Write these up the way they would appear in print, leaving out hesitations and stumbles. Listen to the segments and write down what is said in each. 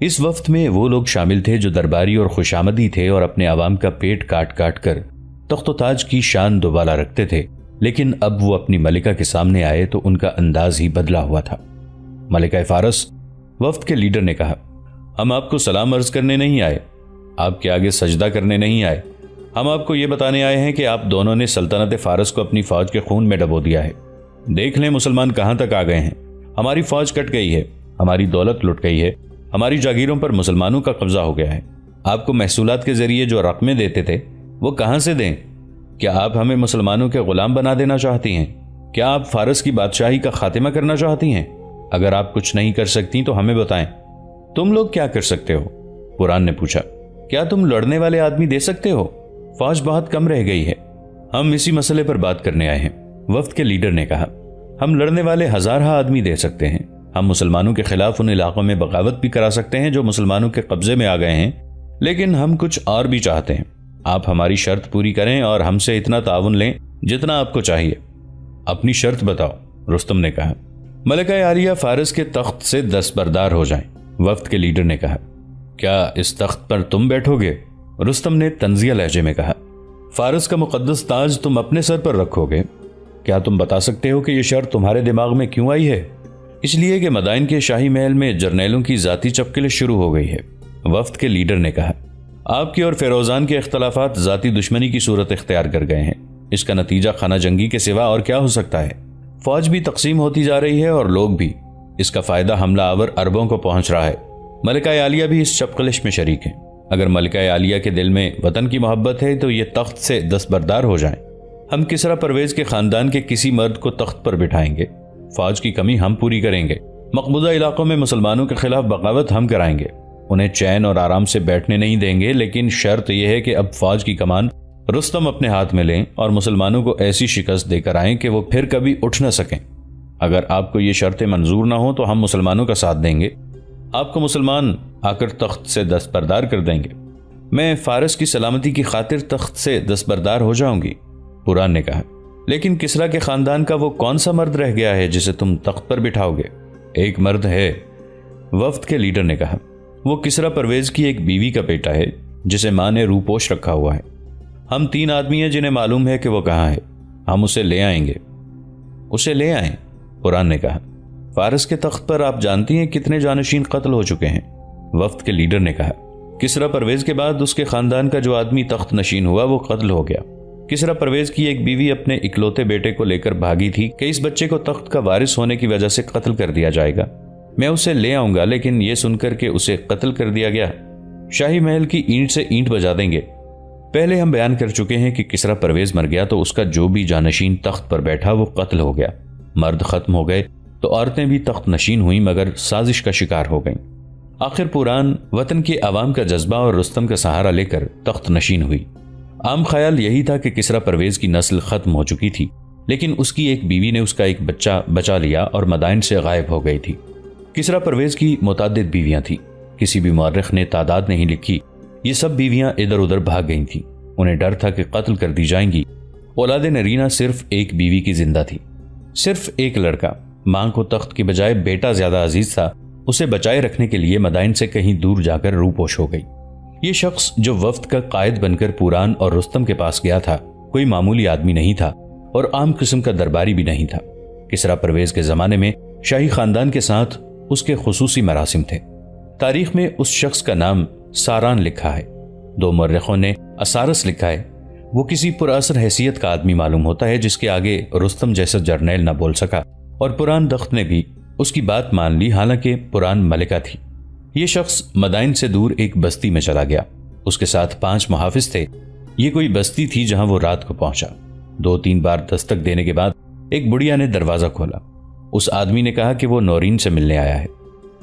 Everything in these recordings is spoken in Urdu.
اس وفد میں وہ لوگ شامل تھے جو درباری اور خوشامدی تھے اور اپنے عوام کا پیٹ کاٹ کاٹ کر تخت و تاج کی شان دوبالا رکھتے تھے، لیکن اب وہ اپنی ملکہ کے سامنے آئے تو ان کا انداز ہی بدلا ہوا تھا۔ ملکہ فارس وفد کے لیڈر نے کہا، ہم آپ کو سلام عرض کرنے نہیں آئے، آپ کے آگے سجدہ کرنے نہیں آئے، ہم آپ کو یہ بتانے آئے ہیں کہ آپ دونوں نے سلطنت فارس کو اپنی فوج کے خون میں ڈبو دیا ہے۔ دیکھ لیں مسلمان کہاں تک آ گئے ہیں، ہماری فوج کٹ گئی ہے، ہماری دولت لٹ گئی ہے، ہماری جاگیروں پر مسلمانوں کا قبضہ ہو گیا ہے۔ آپ کو محصولات کے ذریعے جو رقمیں دیتے تھے وہ کہاں سے دیں؟ کیا آپ ہمیں مسلمانوں کے غلام بنا دینا چاہتی ہیں؟ کیا آپ فارس کی بادشاہی کا خاتمہ کرنا چاہتی ہیں؟ اگر آپ کچھ نہیں کر سکتی تو ہمیں بتائیں، تم لوگ کیا کر سکتے ہو؟ قرآن نے پوچھا، کیا تم لڑنے والے آدمی دے سکتے ہو؟ فوج بہت کم رہ گئی ہے، ہم اسی مسئلے پر بات کرنے آئے ہیں۔ وفد کے لیڈر نے کہا، ہم لڑنے والے ہزارہ آدمی دے سکتے ہیں، ہم مسلمانوں کے خلاف ان علاقوں میں بغاوت بھی کرا سکتے ہیں جو مسلمانوں کے قبضے میں آ گئے ہیں، لیکن ہم کچھ اور بھی چاہتے ہیں۔ آپ ہماری شرط پوری کریں اور ہم سے اتنا تعاون لیں جتنا آپ کو چاہیے۔ اپنی شرط بتاؤ، رستم نے کہا۔ ملکہ عالیہ فارس کے تخت سے دستبردار ہو جائیں، وفد کے لیڈر نے کہا۔ کیا اس تخت پر تم بیٹھو گے؟ رستم نے طنزیہ لہجے میں کہا۔ فارس کا مقدس تاج تم اپنے سر پر رکھو گے؟ کیا تم بتا سکتے ہو کہ یہ شرط تمہارے دماغ میں کیوں آئی ہے؟ اس لیے کہ مدائن کے شاہی محل میں جرنیلوں کی ذاتی چپکلیں شروع ہو گئی ہے، وفد کے لیڈر نے کہا۔ آپ کے اور فیروزان کے اختلافات ذاتی دشمنی کی صورت اختیار کر گئے ہیں، اس کا نتیجہ خانہ جنگی کے سوا اور کیا ہو سکتا ہے؟ فوج بھی تقسیم ہوتی جا رہی ہے اور لوگ بھی، اس کا فائدہ حملہ آور عربوں کو پہنچ رہا ہے۔ ملکہ عالیہ بھی اس چپقلش میں شریک ہیں۔ اگر ملکہ عالیہ کے دل میں وطن کی محبت ہے تو یہ تخت سے دستبردار ہو جائیں۔ ہم کسریٰ پرویز کے خاندان کے کسی مرد کو تخت پر بٹھائیں گے، فوج کی کمی ہم پوری کریں گے، مقبوضہ علاقوں میں مسلمانوں کے خلاف بغاوت ہم کرائیں گے، انہیں چین اور آرام سے بیٹھنے نہیں دیں گے، لیکن شرط یہ ہے کہ اب فوج کی کمان رستم اپنے ہاتھ میں لیں اور مسلمانوں کو ایسی شکست دے کر آئیں کہ وہ پھر کبھی اٹھ نہ سکیں۔ اگر آپ کو یہ شرطیں منظور نہ ہوں تو ہم مسلمانوں کا ساتھ دیں گے، آپ کو مسلمان آ کر تخت سے دستبردار کر دیں گے۔ میں فارس کی سلامتی کی خاطر تخت سے دستبردار ہو جاؤں گی، قرآن نے کہا۔ لیکن کسریٰ کے خاندان کا وہ کون سا مرد رہ گیا ہے جسے تم تخت پر بٹھاؤ گے؟ ایک مرد ہے، وفد کے لیڈر نے کہا۔ وہ کسریٰ پرویز کی ایک بیوی کا بیٹا ہے جسے ماں نے روپوش رکھا ہوا ہے۔ ہم 3 آدمی ہیں جنہیں معلوم ہے کہ وہ کہاں ہے، ہم اسے لے آئیں گے۔ اسے لے آئیں، قرآن نے کہا۔ فارس کے تخت پر آپ جانتی ہیں کتنے جانشین قتل ہو چکے ہیں، وفد کے لیڈر نے کہا۔ کسریٰ پرویز کے بعد اس کے خاندان کا جو آدمی تخت نشین ہوا وہ قتل ہو گیا۔ کسریٰ پرویز کی ایک بیوی اپنے اکلوتے بیٹے کو لے کر بھاگی تھی کہ اس بچے کو تخت کا وارث ہونے کی وجہ سے قتل کر دیا جائے گا، میں اسے لے آؤں گا، لیکن یہ سن کر کہ اسے قتل کر دیا گیا، شاہی محل کی اینٹ سے اینٹ بجا دیں گے۔ پہلے ہم بیان کر چکے ہیں کہ کسریٰ پرویز مر گیا تو اس کا جو بھی جانشین تخت پر بیٹھا وہ قتل ہو گیا۔ مرد ختم ہو گئے تو عورتیں بھی تخت نشین ہوئیں مگر سازش کا شکار ہو گئیں۔ آخر پوران وطن کے عوام کا جذبہ اور رستم کا سہارا لے کر تخت نشین ہوئی۔ عام خیال یہی تھا کہ کسریٰ پرویز کی نسل ختم ہو چکی تھی، لیکن اس کی ایک بیوی نے اس کا ایک بچہ بچا لیا اور مدائن سے غائب ہو گئی تھی۔ کسریٰ پرویز کی متعدد بیویاں تھیں، کسی بھی مورخ نے تعداد نہیں لکھی، یہ سب بیویاں ادھر ادھر بھاگ گئی تھیں، انہیں ڈر تھا کہ قتل کر دی جائیں گی۔ اولاد نرینہ صرف ایک بیوی کی زندہ تھی، صرف ایک لڑکا، ماں کو تخت کی بجائے بیٹا زیادہ عزیز تھا، اسے بچائے رکھنے کے لیے مدائن سے کہیں دور جا کر روپوش ہو گئی۔ یہ شخص جو وفد کا قائد بن کر پوران اور رستم کے پاس گیا تھا کوئی معمولی آدمی نہیں تھا اور عام قسم کا درباری بھی نہیں تھا۔ کسریٰ پرویز کے زمانے میں شاہی خاندان کے ساتھ اس کے خصوصی مراسم تھے۔ تاریخ میں اس شخص کا نام ساران لکھا ہے، 2 مورخوں نے اسارس لکھا ہے۔ وہ کسی پراثر حیثیت کا آدمی معلوم ہوتا ہے جس کے آگے رستم جیسا جرنیل نہ بول سکا، اور پوران دخت نے بھی اس کی بات مان لی، حالانکہ پوران ملکہ تھی۔ یہ شخص مدائن سے دور ایک بستی میں چلا گیا، اس کے ساتھ 5 محافظ تھے۔ یہ کوئی بستی تھی جہاں وہ رات کو پہنچا۔ 2-3 بار دستک دینے کے بعد ایک بڑھیا نے دروازہ کھولا۔ اس آدمی نے کہا کہ وہ نورین سے ملنے آیا ہے۔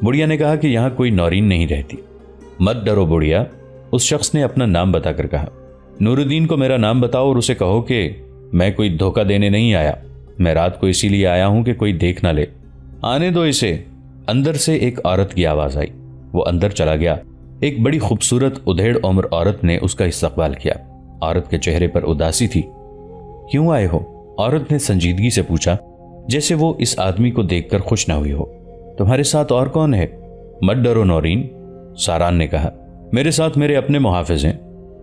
بڑھیا نے کہا کہ یہاں کوئی نورین نہیں رہتی۔ مت ڈرو بڑھیا، اس شخص نے اپنا نام بتا کر کہا۔ نور الدین کو میرا نام بتاؤ اور اسے کہو کہ میں کوئی دھوکہ دینے نہیں آیا، میں رات کو اسی لیے آیا ہوں کہ کوئی دیکھ نہ لے، آنے دو اسے۔ اندر سے ایک عورت کی آواز آئی، وہ اندر چلا گیا۔ ایک بڑی خوبصورت ادھیڑ عمر عورت نے اس کا استقبال کیا۔ عورت کے چہرے پر اداسی تھی۔ کیوں آئے ہو؟ عورت نے سنجیدگی سے پوچھا، جیسے وہ اس آدمی کو دیکھ کر خوش نہ ہوئی ہو۔ تمہارے ساتھ اور کون ہے؟ مت ڈرو نورین، ساران نے کہا، میرے ساتھ میرے اپنے محافظ ہیں،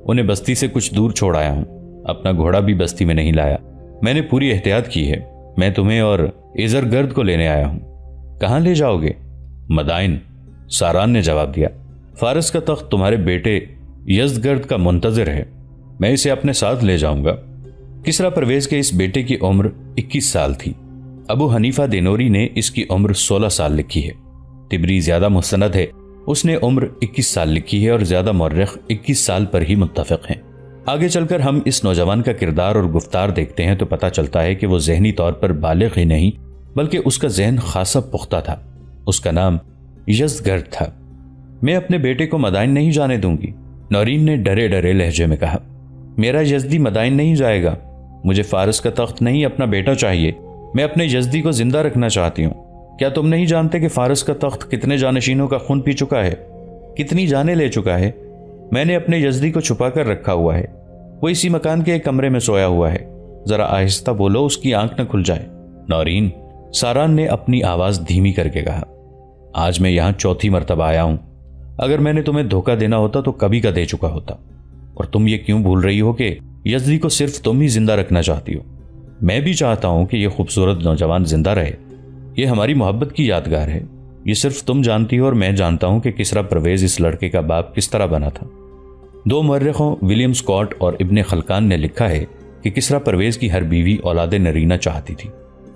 انہیں بستی سے کچھ دور چھوڑ آیا ہوں، اپنا گھوڑا بھی بستی میں نہیں لایا، میں نے پوری احتیاط کی ہے، میں تمہیں اور ایزرگرد کو لینے آیا ہوں۔ کہاں لے جاؤ گے؟ مدائن، ساران نے جواب دیا، فارس کا تخت تمہارے بیٹے یزدگرد کا منتظر ہے، میں اسے اپنے ساتھ لے جاؤں گا۔ کسریٰ پرویز کے اس بیٹے کی عمر 21 سال تھی۔ ابو حنیفہ دینوری نے اس کی عمر 16 سال لکھی ہے۔ طبری زیادہ مستند ہے، اس نے عمر 21 سال لکھی ہے اور زیادہ مورخ 21 سال پر ہی متفق ہیں۔ آگے چل کر ہم اس نوجوان کا کردار اور گفتار دیکھتے ہیں تو پتہ چلتا ہے کہ وہ ذہنی طور پر بالغ ہی نہیں بلکہ اس کا ذہن خاصا پختہ تھا۔ اس کا نام یزدگرد تھا۔ میں اپنے بیٹے کو مدائن نہیں جانے دوں گی، نورین نے ڈرے ڈرے لہجے میں کہا۔ میرا یزدی مدائن نہیں جائے گا، مجھے فارس کا تخت نہیں اپنا بیٹا چاہیے، میں اپنے یزدی کو زندہ رکھنا چاہتی ہوں۔ کیا تم نہیں جانتے کہ فارس کا تخت کتنے جانشینوں کا خون پی چکا ہے، کتنی جانیں لے چکا ہے؟ میں نے اپنے یزدی کو چھپا کر رکھا ہوا ہے، وہ اسی مکان کے ایک کمرے میں سویا ہوا ہے، ذرا آہستہ بولو، اس کی آنکھ نہ کھل جائے۔ نورین، ساران نے اپنی آواز دھیمی کر کے کہا، آج میں یہاں چوتھی مرتبہ آیا ہوں، اگر میں نے تمہیں دھوکہ دینا ہوتا تو کبھی کا دے چکا ہوتا، اور تم یہ کیوں بھول رہی ہو کہ یزدی کو صرف تم ہی زندہ رکھنا چاہتی ہو؟ میں بھی چاہتا ہوں کہ یہ خوبصورت نوجوان زندہ رہے، یہ ہماری محبت کی یادگار ہے، یہ صرف تم جانتی ہو اور میں جانتا ہوں کہ کسریٰ پرویز اس لڑکے کا باپ کس طرح بنا تھا۔ دو مورخوں ولیم اسکاٹ اور ابن خلقان نے لکھا ہے کہ کسریٰ پرویز کی ہر بیوی اولاد نرینہ چاہتی تھی،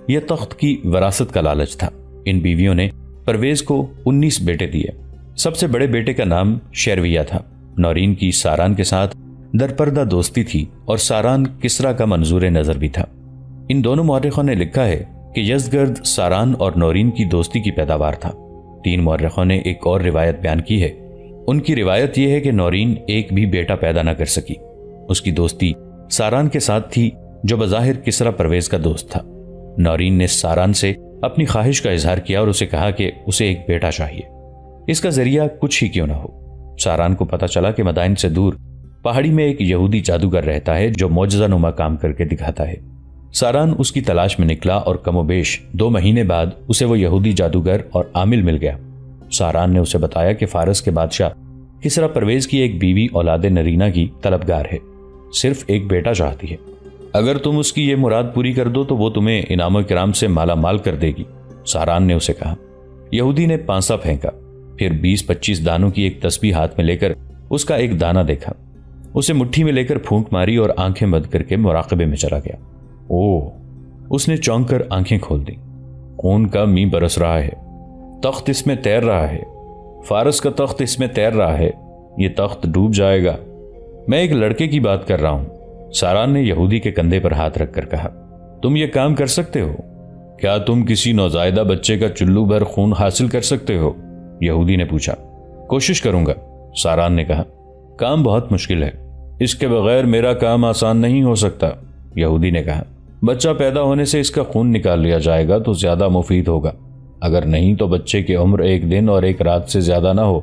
یہ تخت کی وراثت کا لالچ تھا۔ ان بیویوں نے پرویز کو 19 بیٹے دیے۔ سب سے بڑے بیٹے کا نام شیرویہ تھا۔ نورین کی ساران کے ساتھ درپردہ دوستی تھی اور ساران کسریٰ کا منظور نظر بھی تھا۔ ان دونوں مورخوں نے لکھا ہے کہ یزدگرد ساران اور نورین کی دوستی کی پیداوار تھا۔ 3 مورخوں نے ایک اور روایت بیان کی ہے۔ ان کی روایت یہ ہے کہ نورین ایک بھی بیٹا پیدا نہ کر سکی۔ اس کی دوستی ساران کے ساتھ تھی جو بظاہر کسریٰ پرویز کا دوست تھا۔ نورین نے ساران سے اپنی خواہش کا اظہار کیا اور اسے کہا کہ اسے ایک بیٹا چاہیے، اس کا ذریعہ کچھ ہی کیوں نہ ہو۔ ساران کو پتہ چلا کہ مدائن سے دور پہاڑی میں ایک یہودی جادوگر رہتا ہے جو معجزہ نما کام کر کے دکھاتا ہے۔ ساران اس کی تلاش میں نکلا اور کم و بیش 2 مہینے بعد اسے وہ یہودی جادوگر اور عامل مل گیا۔ ساران نے اسے بتایا کہ فارس کے بادشاہ کسریٰ پرویز کی ایک بیوی اولاد نرینہ کی طلبگار ہے، صرف ایک بیٹا چاہتی ہے، اگر تم اس کی یہ مراد پوری کر دو تو وہ تمہیں انعام و کرام سے مالا مال کر دے گی۔ ساران نے اسے کہا۔ یہودی نے پانسا پھینکا، پھر 20-25 دانوں کی ایک تسبیح ہاتھ میں لے کر اس کا ایک دانہ دیکھا، اسے مٹھی میں لے کر پھونک ماری اور آنکھیں بند کر کے مراقبے میں چلا گیا۔ اوہ! اس نے چونک کر آنکھیں کھول دی۔ خون کا می برس رہا ہے، تخت اس میں تیر رہا ہے، فارس کا تخت اس میں تیر رہا ہے، یہ تخت ڈوب جائے گا۔ میں ایک لڑکے کی بات کر رہا ہوں، ساران نے یہودی کے کندھے پر ہاتھ رکھ کر کہا۔ تم یہ کام کر سکتے ہو؟ کیا تم کسی نوزائیدہ بچے کا چلو بھر خون حاصل کر سکتے ہو؟ یہودی نے پوچھا۔ کوشش کروں گا، ساران نے کہا۔ کام بہت مشکل ہے، اس کے بغیر میرا کام آسان نہیں ہو سکتا، یہودی نے کہا۔ بچہ پیدا ہونے سے اس کا خون نکال لیا جائے گا تو زیادہ مفید ہوگا، اگر نہیں تو بچے کی عمر 1 دن اور 1 رات سے زیادہ نہ ہو۔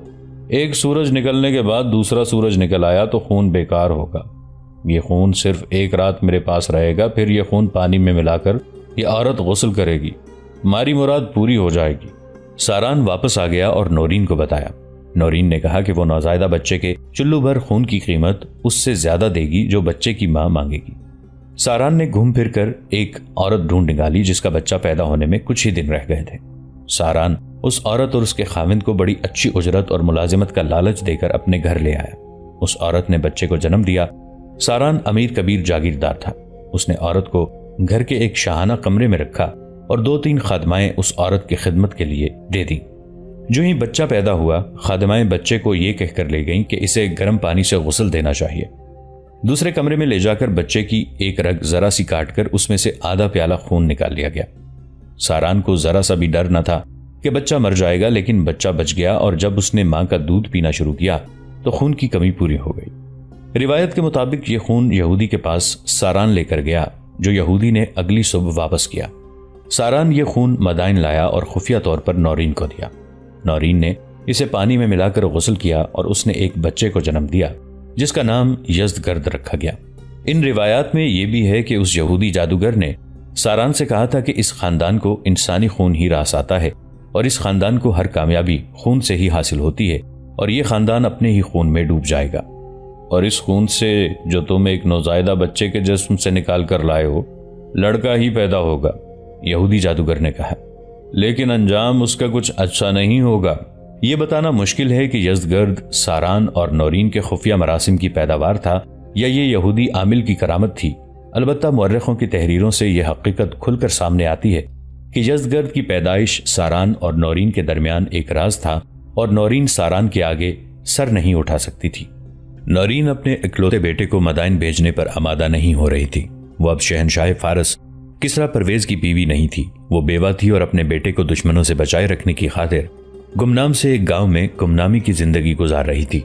ایک سورج نکلنے کے بعد دوسرا سورج نکل آیا تو خون بیکار ہوگا۔ یہ خون صرف 1 رات میرے پاس رہے گا، پھر یہ خون پانی میں ملا کر یہ عورت غسل کرے گی، ہماری مراد پوری ہو جائے گی۔ ساران واپس آ گیا اور نورین کو بتایا۔ نورین نے کہا کہ وہ نوزائیدہ بچے کے چلو بھر خون کی قیمت اس سے زیادہ دے گی جو بچے کی ماں مانگے گی۔ ساران نے گھوم پھر کر ایک عورت ڈھونڈ نکالی جس کا بچہ پیدا ہونے میں کچھ ہی دن رہ گئے تھے۔ ساران اس عورت اور اس کے خاوند کو بڑی اچھی اجرت اور ملازمت کا لالچ دے کر اپنے گھر لے آیا۔ اس عورت نے بچے کو جنم دیا۔ ساران امیر کبیر جاگیردار تھا۔ اس نے عورت کو گھر کے ایک شاہانہ کمرے میں رکھا اور 2-3 خادمائیں اس عورت کی خدمت کے لیے دے دیں۔ جو ہی بچہ پیدا ہوا، خادمائیں بچے کو یہ کہہ کر لے گئیں کہ اسے گرم پانی سے غسل دینا چاہیے۔ دوسرے کمرے میں لے جا کر بچے کی ایک رگ ذرا سی کاٹ کر اس میں سے آدھا پیالہ خون نکال لیا گیا۔ ساران کو ذرا سا بھی ڈر نہ تھا کہ بچہ مر جائے گا، لیکن بچہ بچ گیا اور جب اس نے ماں کا دودھ پینا شروع کیا تو خون کی کمی پوری ہو گئی۔ روایت کے مطابق یہ خون یہودی کے پاس ساران لے کر گیا، جو یہودی نے اگلی صبح واپس کیا۔ ساران یہ خون مدائن لایا اور خفیہ طور پر نورین کو دیا۔ نورین نے اسے پانی میں ملا کر غسل کیا اور اس نے ایک بچے کو جنم دیا جس کا نام یزدگرد رکھا گیا۔ ان روایات میں یہ بھی ہے کہ اس یہودی جادوگر نے ساران سے کہا تھا کہ اس خاندان کو انسانی خون ہی راس آتا ہے اور اس خاندان کو ہر کامیابی خون سے ہی حاصل ہوتی ہے، اور یہ خاندان اپنے ہی خون میں ڈوب جائے گا، اور اس خون سے جو تم ایک نوزائیدہ بچے کے جسم سے نکال کر لائے ہو لڑکا ہی پیدا ہوگا، یہودی جادوگر نے کہا، لیکن انجام اس کا کچھ اچھا نہیں ہوگا۔ یہ بتانا مشکل ہے کہ یزدگرد ساران اور نورین کے خفیہ مراسم کی پیداوار تھا یا یہ یہودی عامل کی کرامت تھی۔ البتہ مورخوں کی تحریروں سے یہ حقیقت کھل کر سامنے آتی ہے کہ یزدگرد کی پیدائش ساران اور نورین کے درمیان ایک راز تھا، اور نورین ساران کے آگے سر نہیں اٹھا سکتی تھی۔ نورین اپنے اکلوتے بیٹے کو مدائن بھیجنے پر آمادہ نہیں ہو رہی تھی۔ وہ اب شہنشاہ فارس کسریٰ پرویز کی بیوی نہیں تھی، وہ بیوہ تھی اور اپنے بیٹے کو دشمنوں سے بچائے رکھنے کی خاطر گمنام سے ایک گاؤں میں گمنامی کی زندگی گزار رہی تھی۔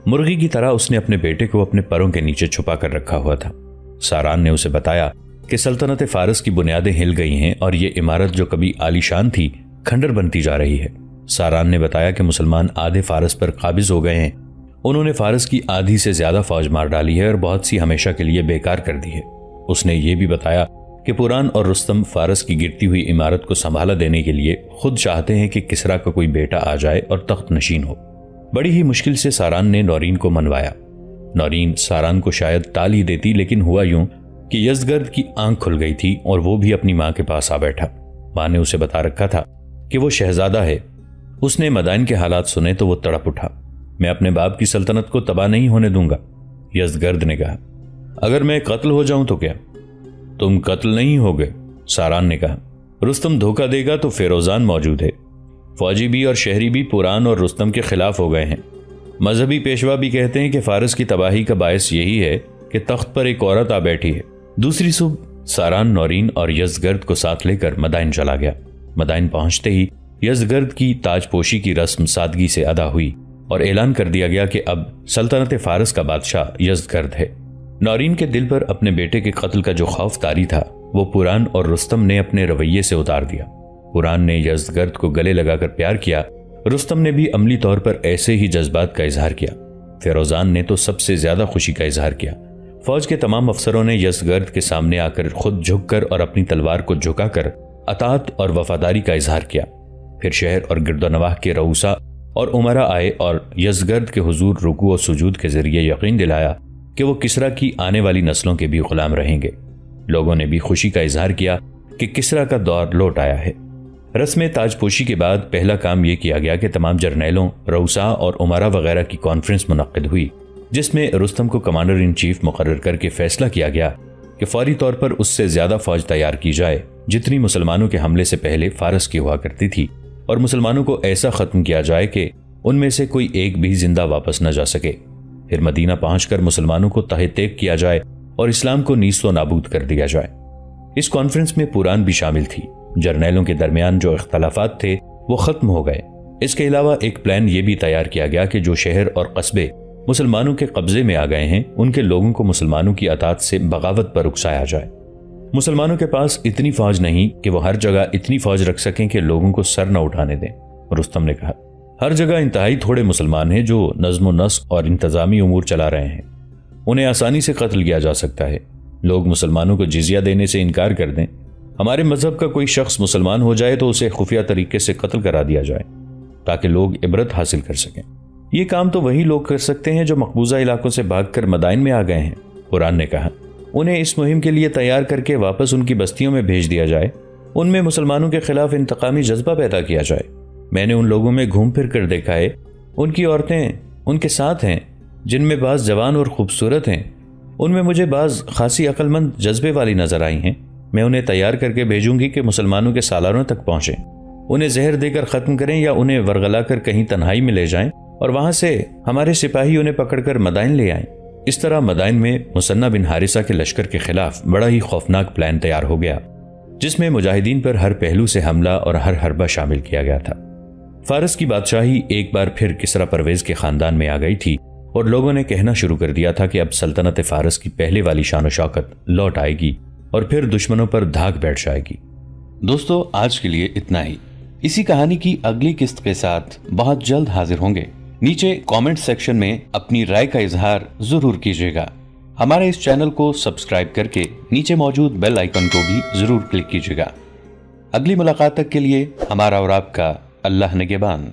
مرغی کی طرح اس نے اپنے بیٹے کو اپنے پروں کے نیچے چھپا کر رکھا ہوا تھا۔ ساران نے اسے بتایا کہ سلطنت فارس کی بنیادیں ہل گئی ہیں اور یہ عمارت جو کبھی عالیشان تھی کھنڈر بنتی جا رہی ہے۔ ساران نے بتایا کہ مسلمان آدھے فارس پر قابض ہو گئے ہیں، انہوں نے فارس کی آدھی سے زیادہ فوج مار ڈالی ہے اور بہت سی ہمیشہ کے لیے بیکار کر دی ہے۔ اس نے یہ بھی بتایا کہ پوران اور رستم فارس کی گرتی ہوئی عمارت کو سنبھالا دینے کے لیے خود چاہتے ہیں کہ کسریٰ کا کوئی بیٹا آ جائے اور تخت نشین ہو۔ بڑی ہی مشکل سے ساران نے نورین کو منوایا۔ نورین ساران کو شاید ٹال ہی دیتی، لیکن ہوا یوں کہ یزدگرد کی آنکھ کھل گئی تھی اور وہ بھی اپنی ماں کے پاس آ بیٹھا۔ ماں نے اسے بتا رکھا تھا کہ وہ شہزادہ ہے۔ اس نے مدائن کے حالات سنے تو وہ تڑپ اٹھا۔ میں اپنے باپ کی سلطنت کو تباہ نہیں ہونے دوں گا، یزدگرد نے کہا۔ اگر میں قتل ہو جاؤں تو کیا؟ تم قتل نہیں ہوگے، ساران نے کہا۔ رستم دھوکہ دے گا تو فیروزان موجود ہے، فوجی بھی اور شہری بھی پوران اور رستم کے خلاف ہو گئے ہیں۔ مذہبی پیشوا بھی کہتے ہیں کہ فارس کی تباہی کا باعث یہی ہے کہ تخت پر ایک عورت آ بیٹھی ہے۔ دوسری صبح ساران نورین اور یزدگرد کو ساتھ لے کر مدائن چلا گیا۔ مدائن پہنچتے ہی یزدگرد کی تاج پوشی کی رسم سادگی سے ادا ہوئی اور اعلان کر دیا گیا کہ اب سلطنت فارس کا بادشاہ یزدگرد ہے۔ نورین کے دل پر اپنے بیٹے کے قتل کا جو خوف طاری تھا وہ پوران اور رستم نے اپنے رویے سے اتار دیا۔ پوران نے یزدگرد کو گلے لگا کر پیار کیا، رستم نے بھی عملی طور پر ایسے ہی جذبات کا اظہار کیا۔ فیروزان نے تو سب سے زیادہ خوشی کا اظہار کیا۔ فوج کے تمام افسروں نے یزدگرد کے سامنے آ کر خود جھک کر اور اپنی تلوار کو جھکا کر اطاعت اور وفاداری کا اظہار کیا۔ پھر شہر اور گرد و نواح کے رؤسا اور امراء آئے اور یزدگرد کے حضور رکوع و سجود کے ذریعے یقین دلایا کہ وہ کسریٰ کی آنے والی نسلوں کے بھی غلام رہیں گے۔ لوگوں نے بھی خوشی کا اظہار کیا کہ کسریٰ کا دور لوٹ آیا ہے۔ رسم تاج پوشی کے بعد پہلا کام یہ کیا گیا کہ تمام جرنیلوں، رؤسا اور امراء وغیرہ کی کانفرنس منعقد ہوئی، جس میں رستم کو کمانڈر ان چیف مقرر کر کے فیصلہ کیا گیا کہ فوری طور پر اس سے زیادہ فوج تیار کی جائے جتنی مسلمانوں کے حملے سے پہلے فارس کی ہوا کرتی تھی، اور مسلمانوں کو ایسا ختم کیا جائے کہ ان میں سے کوئی ایک بھی زندہ واپس نہ جا سکے۔ پھر مدینہ پہنچ کر مسلمانوں کو تہہ تیگ کیا جائے اور اسلام کو نیست و نابود کر دیا جائے۔ اس کانفرنس میں پوران بھی شامل تھی۔ جرنیلوں کے درمیان جو اختلافات تھے وہ ختم ہو گئے۔ اس کے علاوہ ایک پلان یہ بھی تیار کیا گیا کہ جو شہر اور قصبے مسلمانوں کے قبضے میں آ گئے ہیں ان کے لوگوں کو مسلمانوں کی اطاعت سے بغاوت پر اکسایا جائے۔ مسلمانوں کے پاس اتنی فوج نہیں کہ وہ ہر جگہ اتنی فوج رکھ سکیں کہ لوگوں کو سر نہ اٹھانے دیں۔ رستم نے کہا، ہر جگہ انتہائی تھوڑے مسلمان ہیں جو نظم و نسق اور انتظامی امور چلا رہے ہیں، انہیں آسانی سے قتل کیا جا سکتا ہے۔ لوگ مسلمانوں کو جزیہ دینے سے انکار کر دیں، ہمارے مذہب کا کوئی شخص مسلمان ہو جائے تو اسے خفیہ طریقے سے قتل کرا دیا جائے تاکہ لوگ عبرت حاصل کر سکیں۔ یہ کام تو وہی لوگ کر سکتے ہیں جو مقبوضہ علاقوں سے بھاگ کر مدائن میں آ گئے ہیں، قرآن نے کہا۔ انہیں اس مہم کے لیے تیار کر کے واپس ان کی بستیوں میں بھیج دیا جائے، ان میں مسلمانوں کے خلاف انتقامی جذبہ پیدا کیا جائے۔ میں نے ان لوگوں میں گھوم پھر کر دیکھا ہے، ان کی عورتیں ان کے ساتھ ہیں جن میں بعض جوان اور خوبصورت ہیں، ان میں مجھے بعض خاصی عقل مند جذبے والی نظر آئی ہیں۔ میں انہیں تیار کر کے بھیجوں گی کہ مسلمانوں کے سالاروں تک پہنچیں، انہیں زہر دے کر ختم کریں یا انہیں ورغلا کر کہیں تنہائی میں لے جائیں اور وہاں سے ہمارے سپاہی انہیں پکڑ کر مدائن لے آئیں۔ اس طرح مدائن میں مثنہ بن حارثہ کے لشکر کے خلاف بڑا ہی خوفناک پلان تیار ہو گیا، جس میں مجاہدین پر ہر پہلو سے حملہ اور ہر حربہ شامل کیا گیا تھا۔ فارس کی بادشاہی ایک بار پھر کسریٰ پرویز کے خاندان میں آ گئی تھی اور لوگوں نے کہنا شروع کر دیا تھا کہ اب سلطنت فارس کی پہلے والی شان و شوکت لوٹ آئے گی اور پھر دشمنوں پر دھاک بیٹھ جائے گی۔ دوستو، آج کے لیے اتنا ہی۔ اسی کہانی کی اگلی قسط کے ساتھ بہت جلد حاضر ہوں گے۔ نیچے کامنٹ سیکشن میں اپنی رائے کا اظہار ضرور کیجیے گا۔ ہمارے اس چینل کو سبسکرائب کر کے نیچے موجود بیل آئیکن کو بھی ضرور کلک کیجیے گا۔ اگلی ملاقات تک کے لیے ہمارا اور آپ کا اللہ نگہبان۔